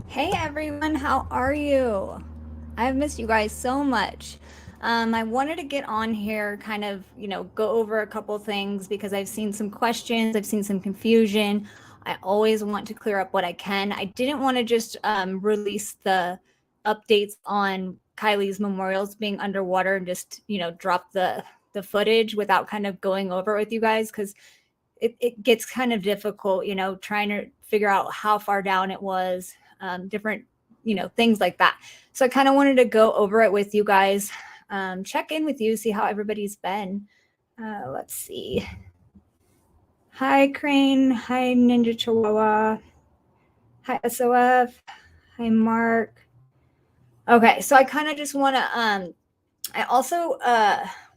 Hey everyone, how are you? I've missed you guys so much. I wanted to get on here, kind of, go over a couple things because I've seen some questions, I've seen some confusion. I always want to clear up what I can. I didn't want to just release the updates on Kylie's memorials being underwater and just, drop the footage without kind of going over it with you guys because it gets kind of difficult, trying to figure out how far down it was, different, things like that. So I kind of wanted to go over it with you guys, check in with you, see how everybody's been. Let's see. Hi, Crane. Hi, Ninja Chihuahua. Hi, SOF. Hi, Mark. Okay, so I kind of just want to I also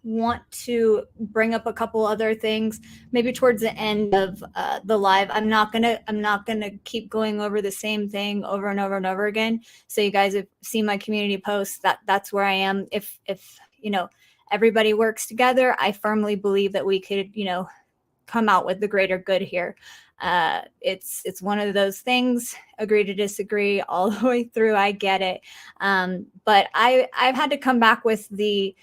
want to bring up a couple other things, maybe towards the end of the live. I'm not gonna keep going over the same thing over and over and over again. So you guys have seen my community posts. That's where I am. If everybody works together, I firmly believe that we could come out with the greater good here. It's one of those things. Agree to disagree all the way through. I get it, but I've had to come back with the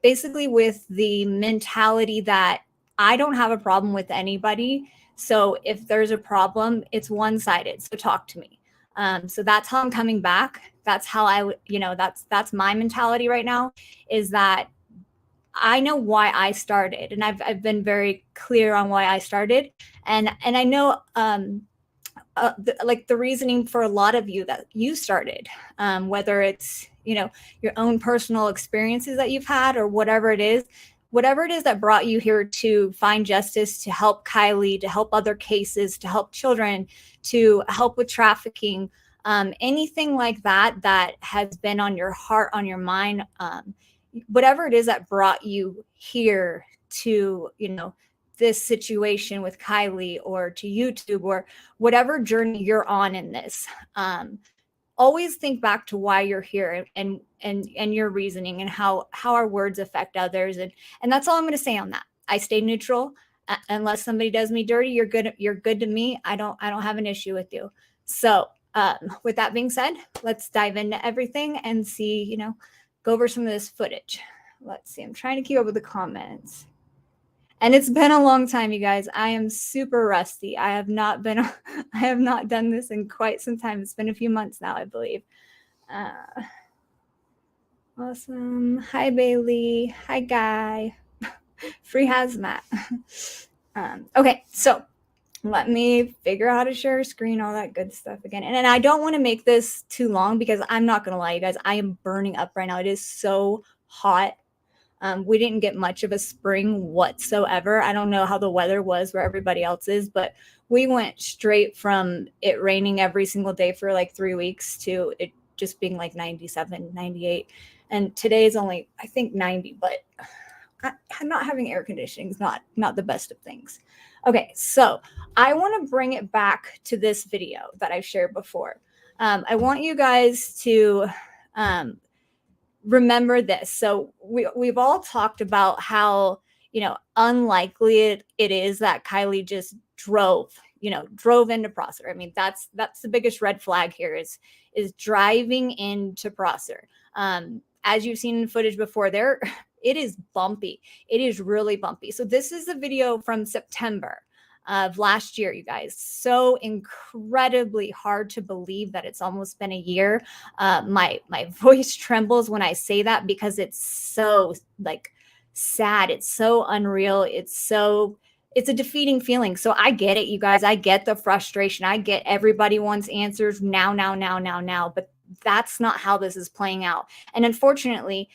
basically with the mentality that I don't have a problem with anybody. So if there's a problem, it's one sided. So talk to me. So that's how I'm coming back. That's how that's my mentality right now. Is that I know why I started, and I've been very clear on why I started, and I know like the reasoning for a lot of you that you started, whether it's your own personal experiences that you've had or whatever it is that brought you here to find justice, to help Kiely, to help other cases, to help children, to help with trafficking, anything like that that has been on your heart, on your mind, whatever it is that brought you here to this situation with Kiely or to YouTube or whatever journey you're on in this. Always think back to why you're here and your reasoning and how our words affect others, and that's all I'm going to say on that. I stay neutral. Unless somebody does me dirty, you're good to me. I don't have an issue with you. So with that being said, let's dive into everything and see, go over some of this footage. Let's see. I'm trying to keep up with the comments. And it's been a long time, you guys. I am super rusty. I have not been I have not done this in quite some time. It's been a few months now, I believe. Awesome. Hi, Bailey. Hi, Guy. Free hazmat. Okay, so let me figure out how to share a screen, all that good stuff again. And I don't want to make this too long because I'm not going to lie, you guys. I am burning up right now. It is so hot. We didn't get much of a spring whatsoever. I don't know how the weather was where everybody else is, but we went straight from it raining every single day for like 3 weeks to it just being like 97, 98. And today is only, I think, 90, but not having air conditioning is not the best of things. Okay, so I want to bring it back to this video that I've shared before. I want you guys to remember this. So we've all talked about how unlikely it is that Kiely just drove into Prosser. I mean, that's the biggest red flag here is driving into Prosser. As you've seen in footage before, there it is bumpy. It is really bumpy. So this is a video from September of last year, you guys. So incredibly hard to believe that it's almost been a year. My voice trembles when I say that because it's so like sad. It's so unreal. It's a defeating feeling. So I get it, you guys. I get the frustration. I get everybody wants answers now, now, now, now, now. But that's not how this is playing out. And unfortunately,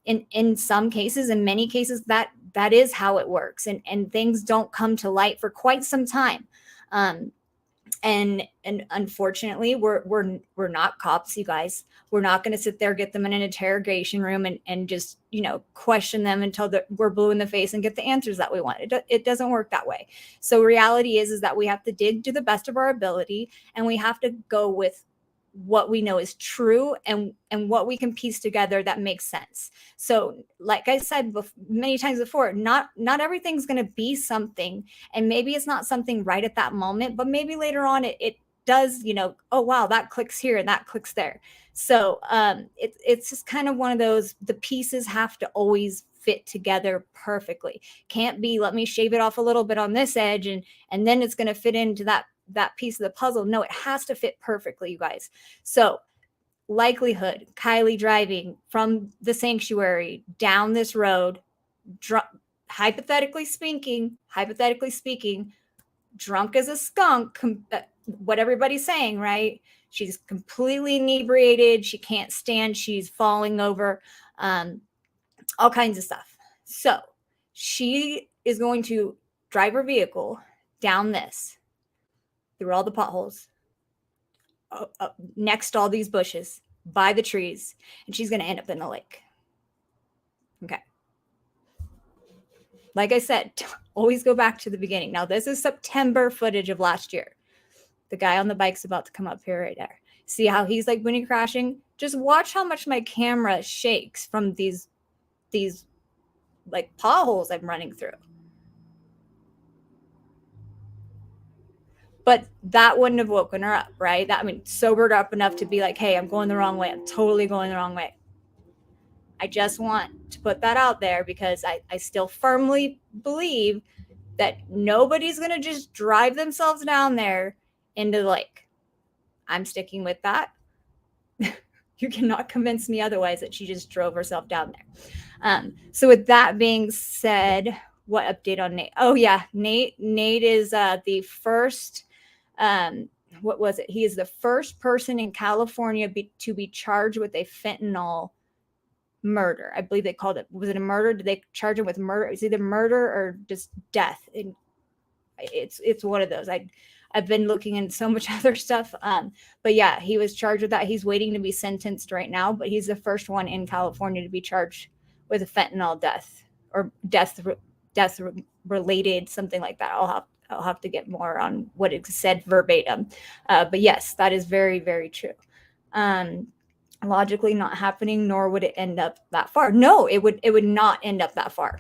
in some cases, in many cases, that is how it works, and things don't come to light for quite some time. And unfortunately, we're not cops, you guys. We're not going to sit there, get them in an interrogation room, and just question them until we're blue in the face and get the answers that we want. It doesn't work that way. So reality is that we have to dig to the best of our ability, and we have to go with what we know is true and what we can piece together that makes sense. So like I said many times before, not everything's going to be something, and maybe it's not something right at that moment, but maybe later on it does, oh wow, that clicks here and that clicks there. So it's just kind of one of those, the pieces have to always fit together perfectly. Can't be, let me shave it off a little bit on this edge and then it's going to fit into that piece of the puzzle. No, it has to fit perfectly, you guys. So likelihood, Kiely driving from the sanctuary down this road, hypothetically speaking, drunk as a skunk, what everybody's saying, right? She's completely inebriated. She can't stand. She's falling over, all kinds of stuff. So she is going to drive her vehicle down this, through all the potholes, next to all these bushes, by the trees, and she's going to end up in the lake. Okay. Like I said, always go back to the beginning. Now, this is September footage of last year. The guy on the bike's about to come up here right there. See how he's like winnie crashing? Just watch how much my camera shakes from these like potholes I'm running through. But that wouldn't have woken her up, right? That, I mean, sobered up enough to be like, hey, I'm going the wrong way. I'm totally going the wrong way. I just want to put that out there because I still firmly believe that nobody's going to just drive themselves down there into the lake. I'm sticking with that. You cannot convince me otherwise that she just drove herself down there. So with that being said, what update on Nate? Oh yeah, Nate is the first, what was it? He is the first person in California to be charged with a fentanyl murder. I believe they called it. Was it a murder? Did they charge him with murder? It's either murder or just death. And it's one of those. I've been looking into so much other stuff. But yeah, he was charged with that. He's waiting to be sentenced right now, but he's the first one in California to be charged with a fentanyl death or death related, something like that. I'll have to get more on what it said verbatim. But yes, that is very, very true. Logically not happening, nor would it end up that far. No, it would not end up that far.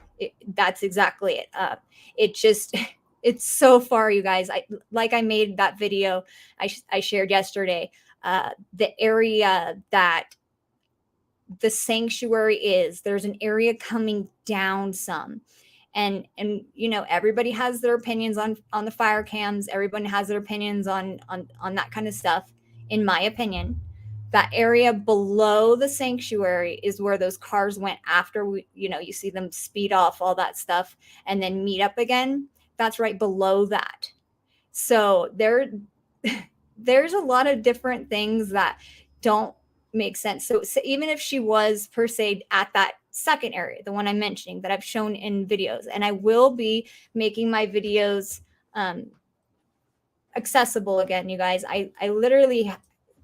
That's exactly it. It just, it's so far, you guys. I made that video I shared yesterday, the area that the sanctuary is, there's an area coming down some. And everybody has their opinions on the fire cams. Everyone has their opinions on that kind of stuff. In my opinion, that area below the sanctuary is where those cars went after you see them speed off, all that stuff, and then meet up again. That's right below that. So there's a lot of different things that don't make sense. So even if she was per se at that second area, the one I'm mentioning that I've shown in videos, and I will be making my videos accessible again, you guys. I literally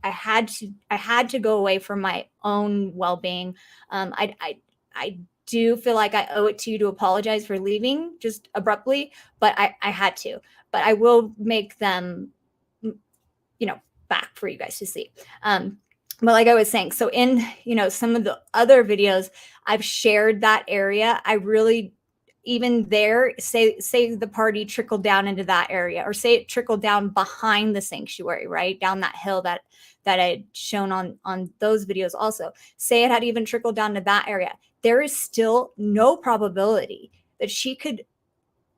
I had to go away from my own well-being. I do feel like I owe it to you to apologize for leaving just abruptly, but I had to. But I will make them, back for you guys to see. But like I was saying, so in some of the other videos, I've shared that area. I really, even there, say the party trickled down into that area, or say it trickled down behind the sanctuary, right down that hill that I'd shown on those videos. Also, say it had even trickled down to that area. There is still no probability that she could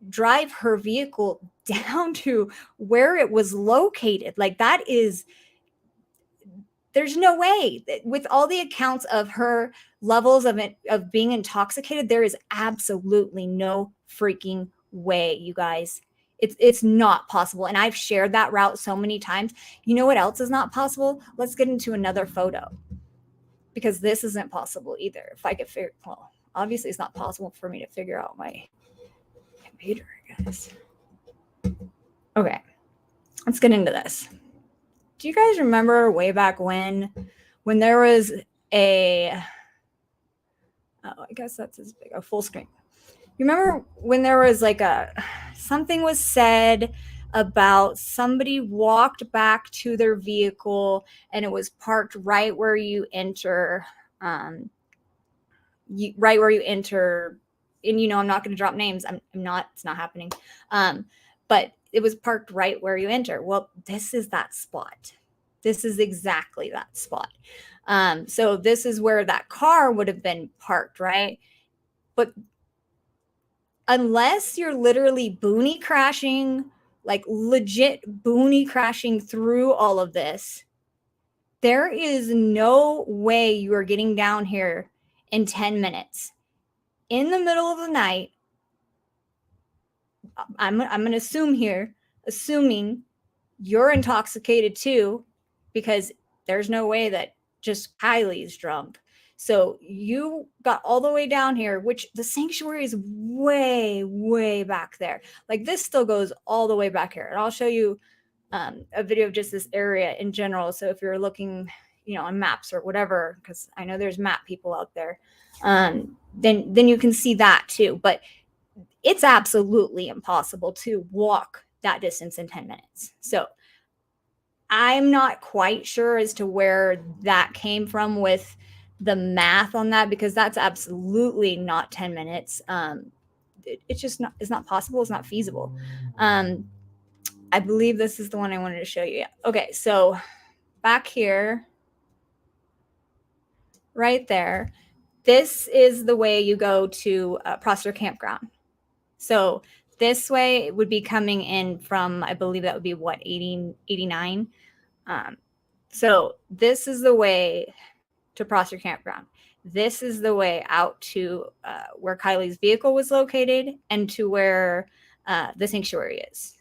drive her vehicle down to where it was located. Like that is, there's no way. With all the accounts of her levels of being intoxicated, there is absolutely no freaking way, you guys. It's not possible. And I've shared that route so many times. You know what else is not possible? Let's get into another photo, because this isn't possible either. If I could figure, well, obviously it's not possible for me to figure out my computer, guys. Okay, let's get into this. Do you guys remember way back when there was I guess that's as big, a full screen. You remember when there was like something was said about somebody walked back to their vehicle and it was parked right where you enter, right where you enter. And I'm not going to drop names. I'm not. It's not happening. But it was parked right where you enter. Well, this is that spot. This is exactly that spot. So this is where that car would have been parked, right? But unless you're literally boonie crashing, like legit boonie crashing through all of this, there is no way you are getting down here in 10 minutes. In the middle of the night, I'm going to assume here, assuming you're intoxicated too, because there's no way that just Kiely's drunk. So you got all the way down here, which the sanctuary is way, way back there. Like this still goes all the way back here. And I'll show you a video of just this area in general. So if you're looking, on maps or whatever, because I know there's map people out there, then you can see that too. But it's absolutely impossible to walk that distance in 10 minutes. So I'm not quite sure as to where that came from with the math on that, because that's absolutely not 10 minutes. It's just not, it's not possible. It's not feasible. I believe this is the one I wanted to show you. Yeah. Okay. So back here, right there, this is the way you go to Prosser Campground. So this way would be coming in from, I believe that would be what, 89. So this is the way to Prosser Campground. This is the way out to where Kiely's vehicle was located and to where the sanctuary is.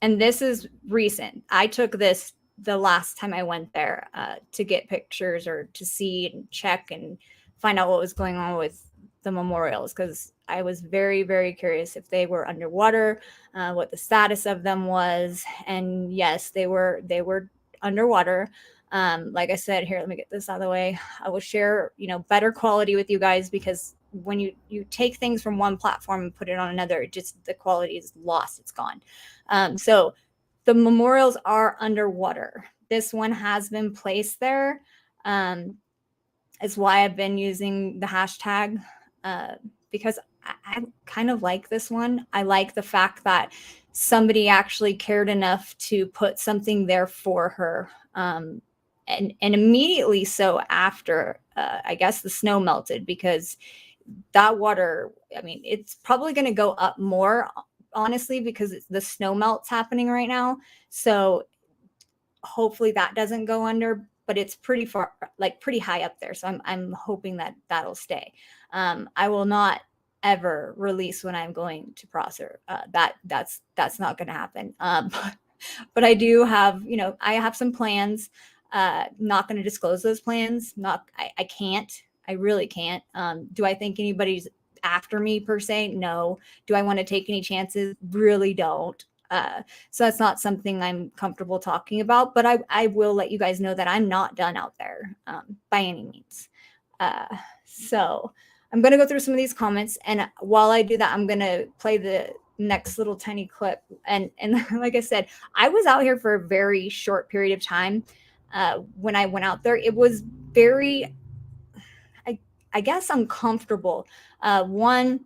And this is recent. I took this the last time I went there to get pictures or to see and check and find out what was going on with the memorials, because I was very, very curious if they were underwater, what the status of them was. And yes, they were underwater. Like I said, here, let me get this out of the way. I will share, better quality with you guys, because when you take things from one platform and put it on another, it just, the quality is lost. It's gone. So the memorials are underwater. This one has been placed there. It's why I've been using the hashtag, because I kind of like this one. I like the fact that somebody actually cared enough to put something there for her. And immediately so after, I guess the snow melted, because that water, I mean, it's probably going to go up more, honestly, because the snow melt's happening right now. So hopefully that doesn't go under, but it's pretty far, like pretty high up there. So I'm hoping that that'll stay. I will not ever release when I'm going to Prosser. That's not going to happen. But I do have, I have some plans. Not going to disclose those plans. I can't. I really can't. Do I think anybody's after me per se? No. Do I want to take any chances? Really don't. So that's not something I'm comfortable talking about, but I will let you guys know that I'm not done out there by any means. So I'm going to go through some of these comments, and while I do that, I'm going to play the next little tiny clip. And like I said, I was out here for a very short period of time. When I went out there, it was very, I guess, uncomfortable. One,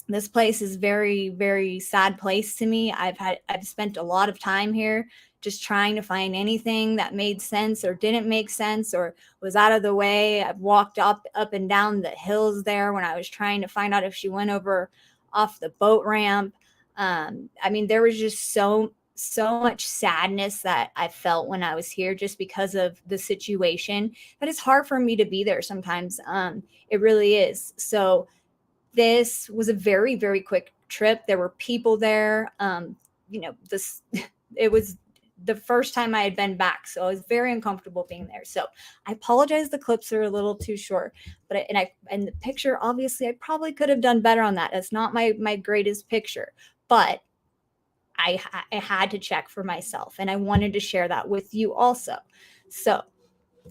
this place is very, very sad place to me. I've spent a lot of time here just trying to find anything that made sense or didn't make sense or was out of the way. I've walked up and down the hills there when I was trying to find out if she went over off the boat ramp. I mean, there was just so much sadness that I felt when I was here, just because of the situation, that it's hard for me to be there sometimes. It really is. So this was a very, very quick trip. There were people there. It was the first time I had been back, so I was very uncomfortable being there. So I apologize. The clips are a little too short, but and the picture, obviously, I probably could have done better on that. It's not my greatest picture, but I had to check for myself, and I wanted to share that with you also. So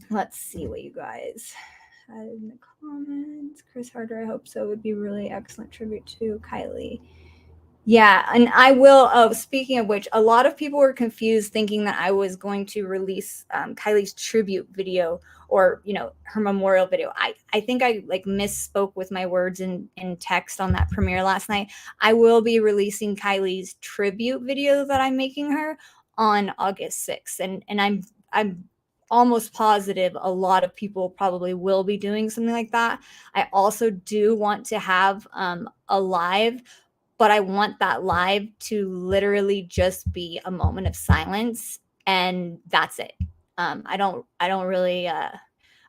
let's see what you guys had in the comments. Chris Harder, I hope so. Would be really excellent tribute to Kiely. Yeah, and I will. Oh, speaking of which, a lot of people were confused, thinking that I was going to release Kylie's tribute video, or her memorial video. I think I like misspoke with my words in text on that premiere last night. I will be releasing Kylie's tribute video that I'm making her on August 6th, and I'm almost positive a lot of people probably will be doing something like that. I also do want to have a live, but I want that live to literally just be a moment of silence, and that's it. I don't really, I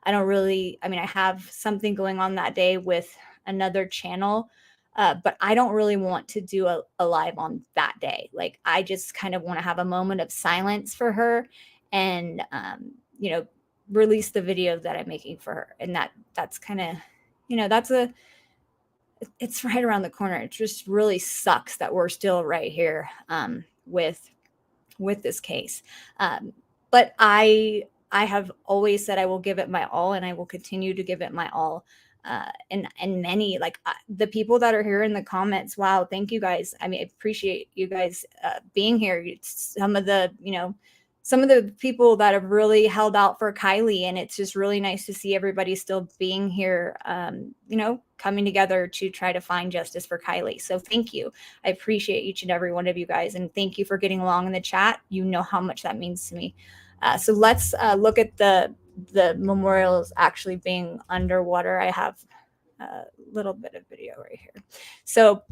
mean, I have something going on that day with another channel, but I don't really want to do a live on that day. Like, I just kind of want to have a moment of silence for her, and, release the video that I'm making for her. And that's kind of, that's it's right around the corner. It just really sucks that we're still right here with this case. But I have always said I will give it my all, and I will continue to give it my all. And many, like, the people that are here in the comments, wow, thank you guys. I mean, I appreciate you guys being here. Some of the people that have really held out for Kiely, and it's just really nice to see everybody still being here, coming together to try to find justice for Kiely. So thank you. I appreciate each and every one of you guys, and thank you for getting along in the chat. You know how much that means to me. So let's look at the memorials actually being underwater. I have a little bit of video right here. So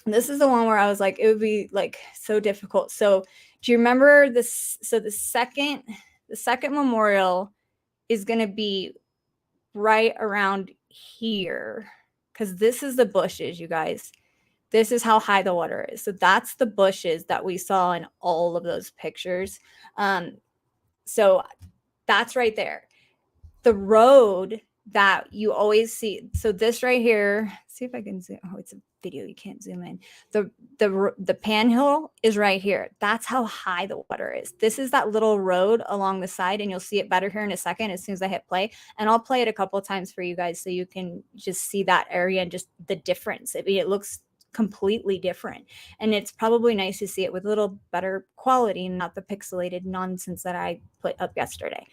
this is the one where I was like, it would be like so difficult. So do you remember this? So the second memorial is going to be right around here, because this is the bushes, you guys. This is how high the water is. So that's the bushes that we saw in all of those pictures. So that's right there. The road that you always see. So this right here, see if I can zoom. Oh, it's a video. You can't zoom in. The panhill is right here. That's how high the water is. This is that little road along the side, and you'll see it better here in a second as soon as I hit play. And I'll play it a couple of times for you guys so you can just see that area and just the difference. I mean, it looks completely different, and it's probably nice to see it with a little better quality, not the pixelated nonsense that I put up yesterday.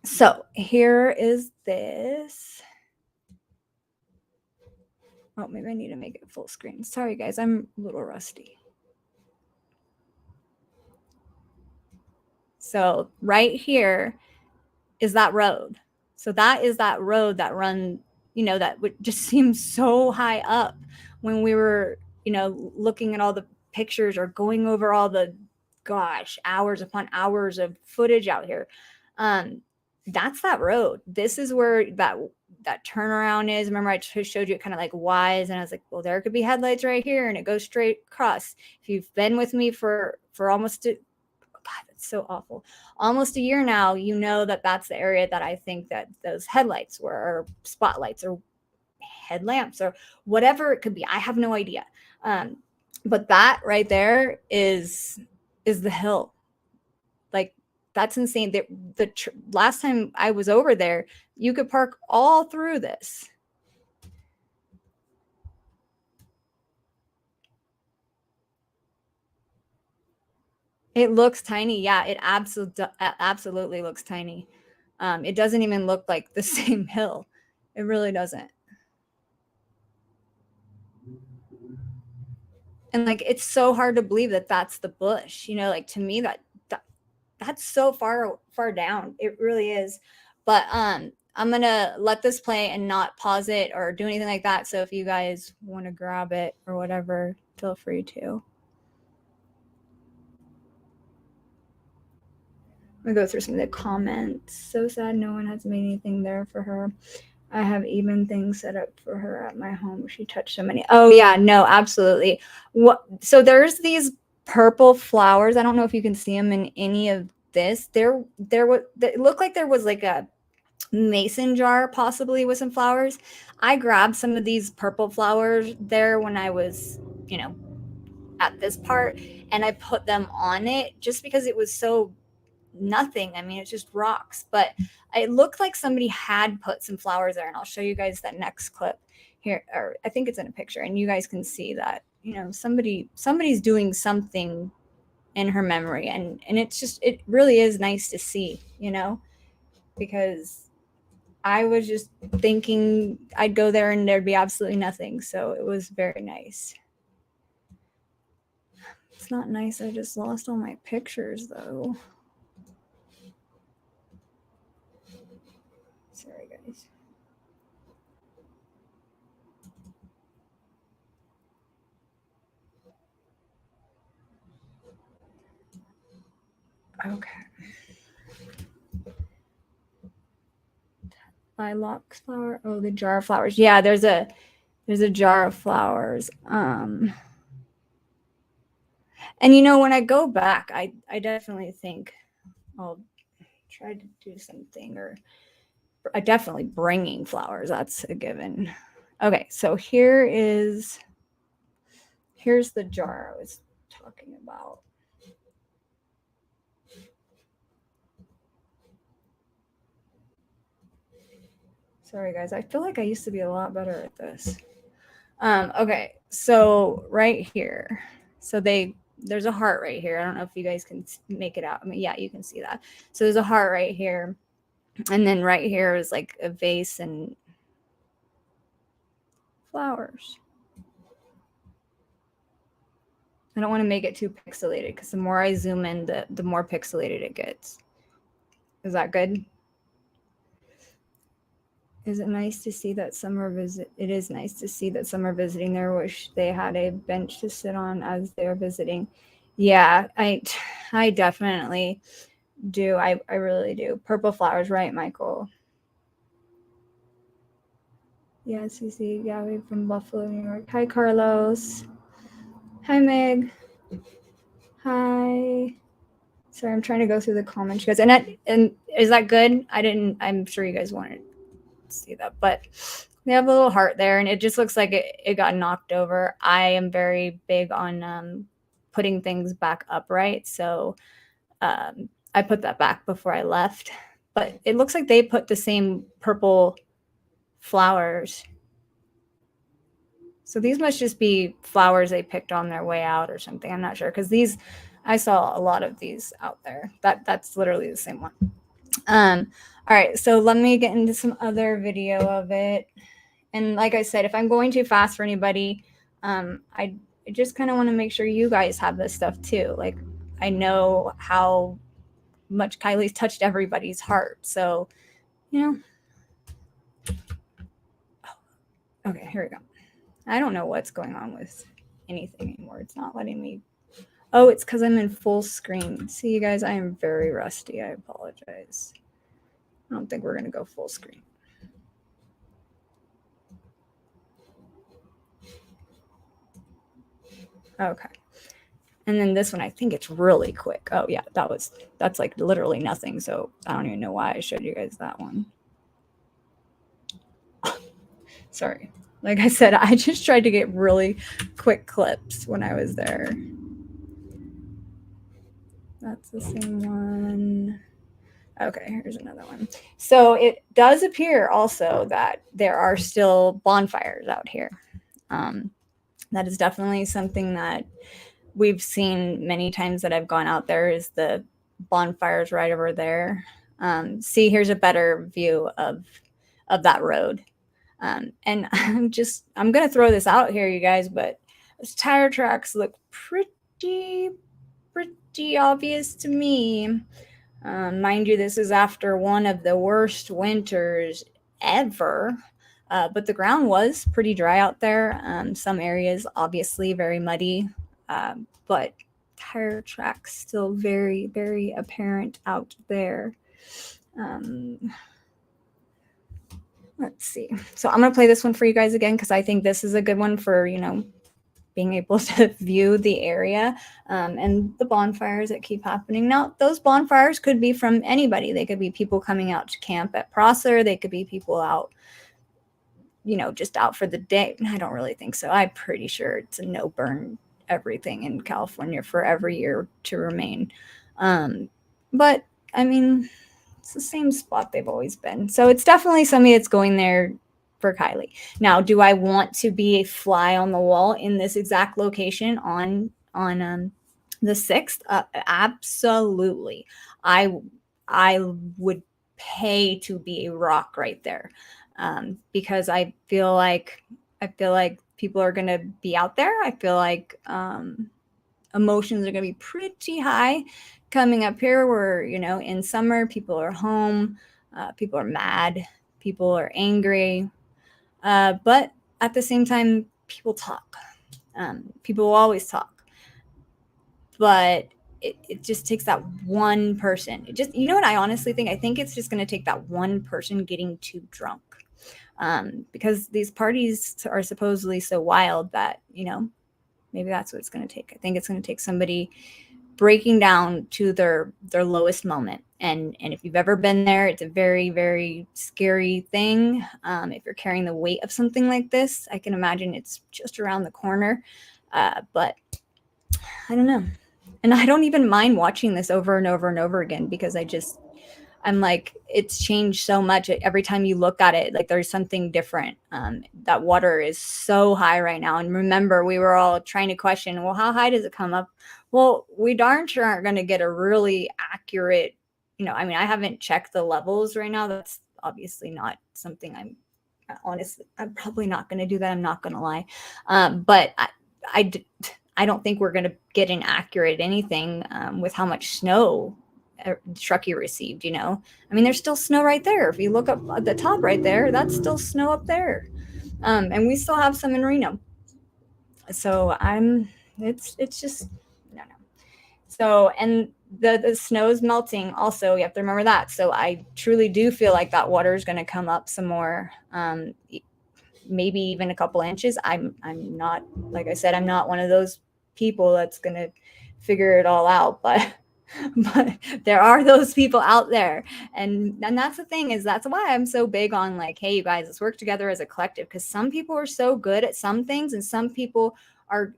So here is this. Oh, maybe I need to make it full screen. Sorry, guys, I'm a little rusty. So right here is that road. So that is that road that that would just seem so high up when we were, looking at all the pictures or going over all the, hours upon hours of footage out here. That's that road. This is where that turnaround is. Remember, I showed you it kind of like wise, and I was like, well, there could be headlights right here, and it goes straight across. If you've been with me for almost God, that's so awful. Almost a year now, you know that that's the area that I think that those headlights were, or spotlights, or headlamps, or whatever it could be. I have no idea. But that right there is the hill. Like, that's insane. The last time I was over there, you could park all through this. It looks tiny. Yeah, it absolutely looks tiny. It doesn't even look like the same hill. It really doesn't. And like, it's so hard to believe that that's the bush. Like, to me, that's so far down. It really is. But I'm gonna let this play and not pause it or do anything like that. So if you guys want to grab it or whatever, feel free to. I'm gonna go through some of the comments. So sad no one has made anything there for her. I have even things set up for her at my home. She touched so many. Oh yeah, no, absolutely. So there's these purple flowers. I don't know if you can see them in any of this. There was, it looked like there was like a mason jar possibly with some flowers. I grabbed some of these purple flowers there when I was, at this part, and I put them on it just because it was so nothing. I mean, it's just rocks, but it looked like somebody had put some flowers there, and I'll show you guys that next clip here, or I think it's in a picture, and you guys can see that, somebody's doing something in her memory, and it really is nice to see, because I was just thinking I'd go there and there'd be absolutely nothing. So it was very nice. It's not nice. I just lost all my pictures though. Sorry, guys. Okay. Lilac flower. Oh, the jar of flowers. Yeah, there's a jar of flowers. And when I go back, I definitely think I'll try to do something, or I definitely bringing flowers. That's a given. Okay, so here's the jar I was talking about. Sorry, guys. I feel like I used to be a lot better at this. Okay, so right here. So there's a heart right here. I don't know if you guys can make it out. I mean, yeah, you can see that. So there's a heart right here. And then right here is like a vase and flowers. I don't want to make it too pixelated because the more I zoom in, the more pixelated it gets. Is that good? Is it nice to see that some are It is nice to see that some are visiting there. Wish they had a bench to sit on as they're visiting. Yeah, I definitely do. I really do. Purple flowers, right, Michael? Yeah, Cece Gabby from Buffalo, New York. Hi, Carlos. Hi, Meg. Hi. Sorry, I'm trying to go through the comments, guys. And is that good? I'm sure you guys wanted to see that, but they have a little heart there, and it just looks like it got knocked over. I am very big on putting things back upright, so I put that back before I left. But it looks like they put the same purple flowers. So these must just be flowers they picked on their way out or something. I'm not sure, because I saw a lot of these out there. That's literally the same one. All right, so let me get into some other video of it. And like I said, if I'm going too fast for anybody, I just kind of want to make sure you guys have this stuff too. Like, I know how much Kiely's touched everybody's heart. So, okay, here we go. I don't know what's going on with anything anymore. It's not letting me. Oh, it's because I'm in full screen. See, you guys, I am very rusty. I apologize. I don't think we're going to go full screen. Okay. And then this one, I think it's really quick. Oh yeah, that's like literally nothing. So I don't even know why I showed you guys that one. Sorry. Like I said, I just tried to get really quick clips when I was there. That's the same one. Okay, here's another one. So it does appear also that there are still bonfires out here. That is definitely something that we've seen many times that I've gone out there, is the bonfires right over there. See, here's a better view of that road. And I'm going to throw this out here, you guys, but those tire tracks look pretty obvious to me. Mind you, this is after one of the worst winters ever. But the ground was pretty dry out there. Some areas obviously very muddy, but tire tracks still very, very apparent out there. Let's see. So I'm going to play this one for you guys again, because I think this is a good one for, being able to view the area and the bonfires that keep happening. Now, those bonfires could be from anybody. They could be people coming out to camp at Prosser. They could be people out, just out for the day. I don't really think so. I'm pretty sure it's a no burn everything in California for every year to remain. But I mean, it's the same spot they've always been. So it's definitely somebody that's going there for Kiely. Now, do I want to be a fly on the wall in this exact location on the 6th? Absolutely. I would pay to be a rock right there, because I feel like people are going to be out there. I feel like emotions are going to be pretty high coming up here. Where in summer people are home, people are mad, people are angry, but at the same time, people talk. People will always talk, but it just takes that one person. What I honestly think? I think it's just going to take that one person getting too drunk, because these parties are supposedly so wild that maybe that's what it's going to take. I think it's going to take somebody breaking down to their lowest moment. And if you've ever been there, it's a very, very scary thing. If you're carrying the weight of something like this, I can imagine it's just around the corner. But I don't know. And I don't even mind watching this over and over and over again, because I'm like, it's changed so much. Every time you look at it, like there's something different. That water is so high right now. And remember, we were all trying to question, well, how high does it come up? Well, we darn sure aren't going to get a really accurate, I mean, I haven't checked the levels right now. That's obviously not something I'm probably not going to do that. I'm not going to lie. But I don't think we're going to get an accurate anything with how much snow Truckee received. I mean, there's still snow right there. If you look up at the top right there, that's still snow up there. And we still have some in Reno. So it's just, no. So, and the snow is melting also. You have to remember that. So I truly do feel like that water is going to come up some more. Maybe even a couple inches. I'm not, like I said, I'm not one of those people that's going to figure it all out, but there are those people out there. And that's the thing, is that's why I'm so big on like, hey, you guys, let's work together as a collective, because some people are so good at some things and some people are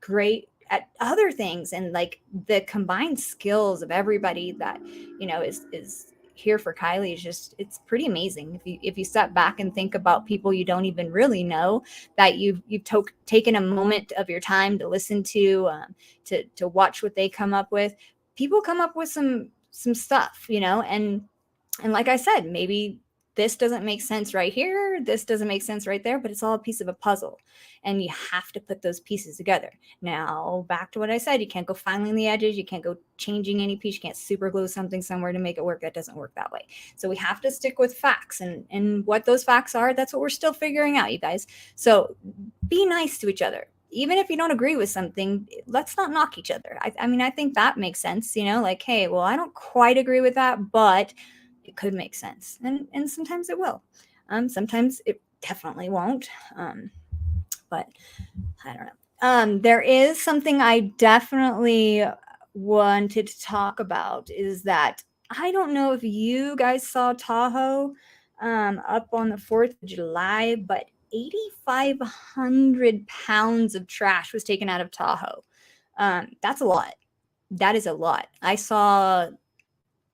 great at other things. And like the combined skills of everybody that, is here for Kiely is just, it's pretty amazing. If you step back and think about people you don't even really know, that you've taken a moment of your time to listen to watch what they come up with. People come up with some stuff, and like I said, maybe this doesn't make sense right here, this doesn't make sense right there, but it's all a piece of a puzzle, and you have to put those pieces together. Now, back to what I said, you can't go filing the edges, you can't go changing any piece, you can't super glue something somewhere to make it work. That doesn't work that way. So we have to stick with facts, and what those facts are, that's what we're still figuring out, you guys. So be nice to each other. Even if you don't agree with something, let's not knock each other. I mean, I think that makes sense, like, hey, well, I don't quite agree with that, but it could make sense. And sometimes it will. Sometimes it definitely won't. But I don't know. There is something I definitely wanted to talk about, is that I don't know if you guys saw Tahoe up on the 4th of July, but 8,500 pounds of trash was taken out of Tahoe. That's a lot. That is a lot. I saw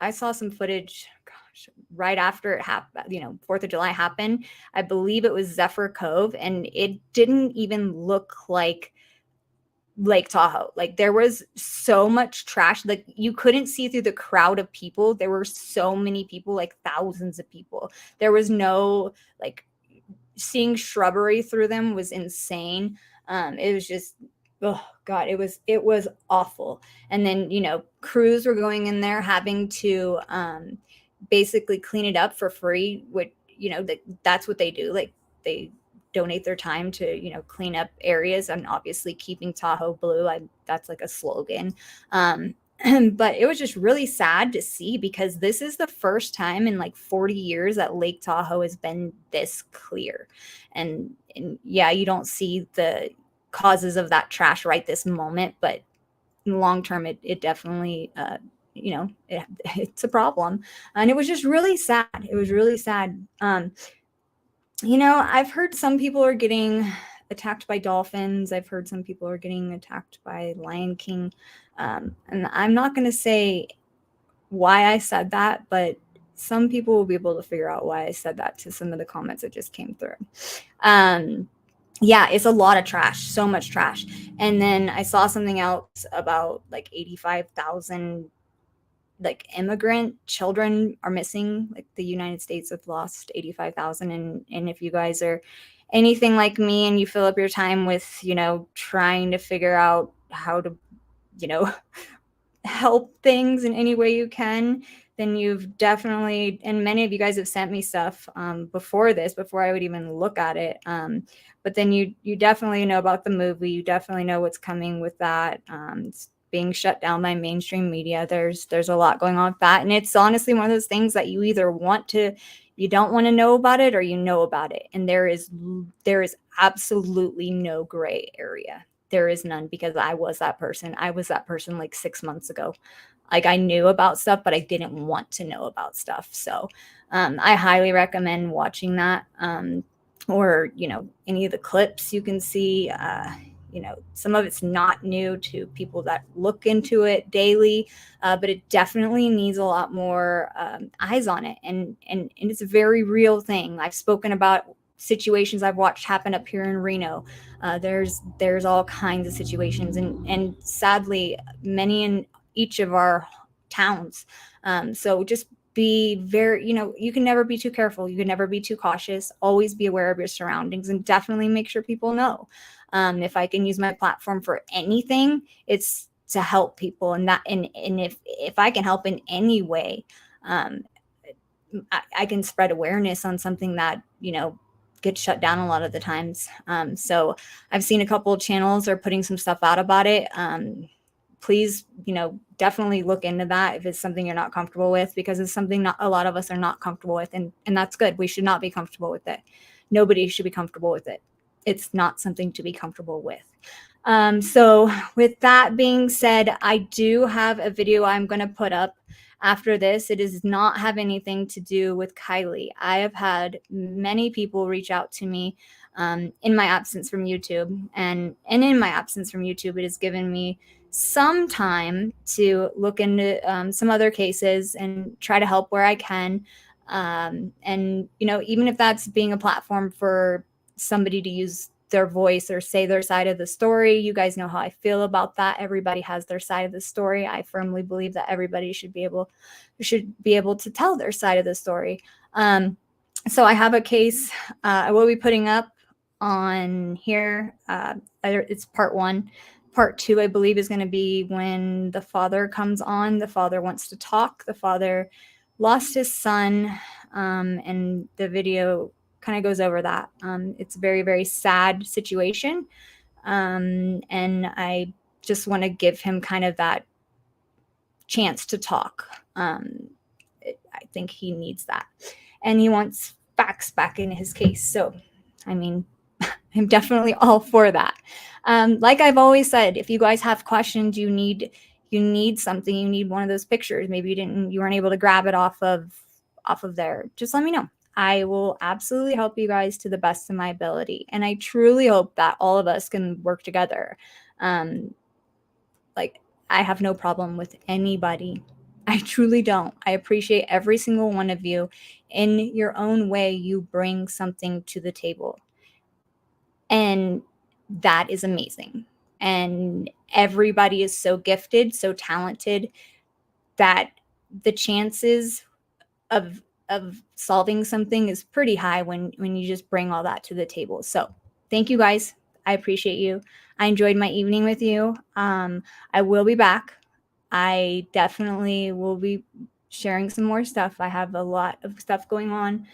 some footage, gosh, right after it happened, 4th of July happened. I believe it was Zephyr Cove, and it didn't even look like Lake Tahoe. Like, there was so much trash. Like, you couldn't see through the crowd of people. There were so many people, like thousands of people. There was no, like, seeing shrubbery through them was insane. It was just, oh God, it was awful. And then, crews were going in there having to basically clean it up for free, which, that's what they do. Like, they donate their time to, clean up areas, and obviously keeping Tahoe blue. That's like a slogan. But it was just really sad to see, because this is the first time in like 40 years that Lake Tahoe has been this clear. And yeah, you don't see the causes of that trash right this moment, but in the long term, it definitely, it's a problem. And it was just really sad. It was really sad. I've heard some people are getting attacked by dolphins. I've heard some people are getting attacked by Lion King. And I'm not going to say why I said that, but some people will be able to figure out why I said that to some of the comments that just came through. Yeah, it's a lot of trash, so much trash. And then I saw something else about like 85,000 like immigrant children are missing. Like the United States have lost 85,000. And if you guys are anything like me and you fill up your time with, trying to figure out how to, you know, help things in any way you can, then you've definitely, and many of you guys have sent me stuff before I would even look at it. But then you definitely know about the movie. You definitely know what's coming with that. It's being shut down by mainstream media. There's a lot going on with that. And it's honestly one of those things that you either you don't want to know about it or you know about it. And there is absolutely no gray area. There is none, because I was that person. I was that person like 6 months ago. Like I knew about stuff, but I didn't want to know about stuff. So I highly recommend watching that. Or, any of the clips you can see. Some of it's not new to people that look into it daily, but it definitely needs a lot more eyes on it. And it's a very real thing. I've spoken about situations I've watched happen up here in Reno. There's all kinds of situations, and sadly, many in each of our towns. So just be very, you can never be too careful. You can never be too cautious. Always be aware of your surroundings, and definitely make sure people know. If I can use my platform for anything, it's to help people, and if I can help in any way, I can spread awareness on something that gets shut down a lot of the times. So I've seen a couple of channels are putting some stuff out about it. Please, definitely look into that if it's something you're not comfortable with, because it's something not a lot of us are not comfortable with, and that's good. We should not be comfortable with it. Nobody should be comfortable with it. It's not something to be comfortable with. So with that being said, I do have a video I'm going to put up after this. It does not have anything to do with Kiely. I have had many people reach out to me in my absence from YouTube, and in my absence from YouTube, it has given me some time to look into some other cases and try to help where I can. And even if that's being a platform for somebody to use their voice or say their side of the story. You guys know how I feel about that. Everybody has their side of the story. I firmly believe that everybody should be able to tell their side of the story. So I have a case I will be putting up on here. It's part 1. Part 2, I believe, is going to be when the father comes on. The father wants to talk. The father lost his son, and the video kind of goes over that. It's a very, very sad situation. And I just want to give him kind of that chance to talk. I think he needs that. And he wants facts back in his case. So, I mean, I'm definitely all for that. Like I've always said, if you guys have questions, you need something, you need one of those pictures. Maybe you weren't able to grab it off of there. Just let me know. I will absolutely help you guys to the best of my ability. And I truly hope that all of us can work together. Like, I have no problem with anybody. I truly don't. I appreciate every single one of you. In your own way, you bring something to the table. And that is amazing. And everybody is so gifted, so talented, that the chances of solving something is pretty high when you just bring all that to the table. So thank you guys. I appreciate you. I enjoyed my evening with you. I will be back. I definitely will be sharing some more stuff. I have a lot of stuff going on.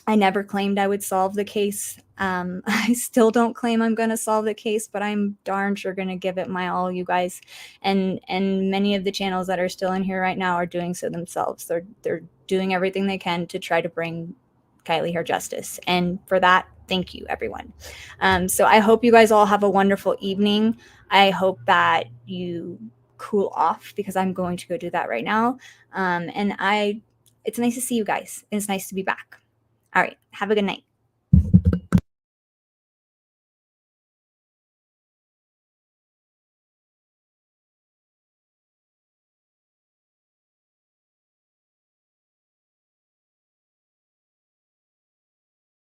I never claimed I would solve the case. I still don't claim I'm going to solve the case, but I'm darn sure going to give it my all, you guys. And many of the channels that are still in here right now are doing so themselves. They're doing everything they can to try to bring Kiely her justice. And for that, thank you, everyone. So I hope you guys all have a wonderful evening. I hope that you cool off, because I'm going to go do that right now. And it's nice to see you guys. It's nice to be back. All right. Have a good night.